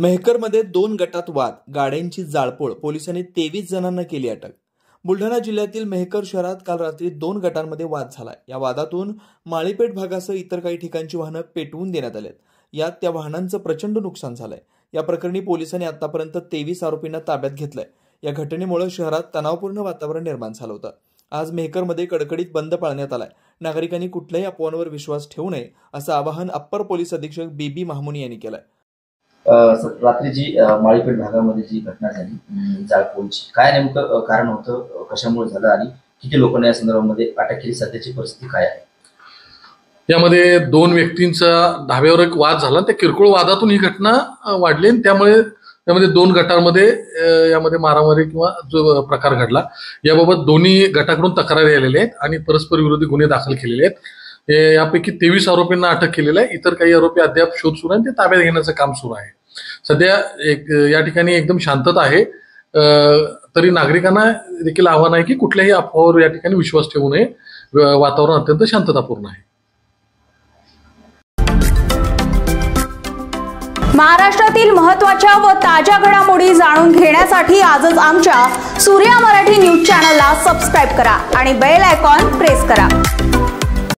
मेहकरमध्ये 2 गटात वाद, गाड्यांची जाळपोळ, पोलिसांनी 23 जणांना केली अटक। बुलढाणा जिल्ह्यातील मेहकर शहरात काल रात्री 2 गटांमध्ये वाद झाला। या वादातून माळीपेठ भागासह इतर काही ठिकाणची वाहनं पेटवून देण्यात आलीत। यात त्या वाहनांचं प्रचंड नुकसान झालंय। या प्रकरणी पोलिसांनी आतापर्यंत 23 आरोपींना ताब्यात घेतलंय। या घटनेमुळे शहरात तणावपूर्ण वातावरण निर्माण झालं होतं। आज मेहकरमध्ये कडकडीत बंद पाळण्यात आलाय। नागरिकांनी कुठल्याही अफवांवर विश्वास ठेवू नये असं आवाहन अप्पर पोलीस अधीक्षक बीबी महमूनी यांनी केलंय। रात्री जी माळीपेठ भागामध्ये जी घटना झाली जाळपोळची, काय नेमकं कारण होतं, कशामुळे झालं आणि किती लोकांना या संदर्भामध्ये अटक केली, सध्याची परिस्थिती काय आहे? यामध्ये 2 व्यक्तींचा धाब्यावर एक वाद झाला। त्या किरकोळ वादातून ही घटना वाढली आणि त्यामध्ये 2 गटांमध्ये यामध्ये मारामारी किंवा जो प्रकार घडला। याबाबत दोन्ही गटाकडून तक्रारी आलेल्या आहेत आणि परस्पर विरोधी गुन्हे दाखल केलेले आहेत। यापैकी 23 आरोपींना अटक केलेली आहे। इतर काही आरोपी अद्याप शोध सुरू आहे, ते ताब्यात घेण्याचं काम सुरू आहे। सध्या या ठिकाणी एकदम शांतता आहे। तरी नागरिकांना देखील आव्हान आहे की कुठल्याही अफवावर या ठिकाणी विश्वास ठेवू नये। वातावरण अत्यंत शांततापूर्ण आहे। महाराष्ट्रातील महत्त्वाच्या व ताज्या घडामोडी जाणून घेण्यासाठी आजच आमच्या सूर्या मराठी न्यूज चॅनलला सबस्क्राइब करा आणि बेल आयकॉन प्रेस करा।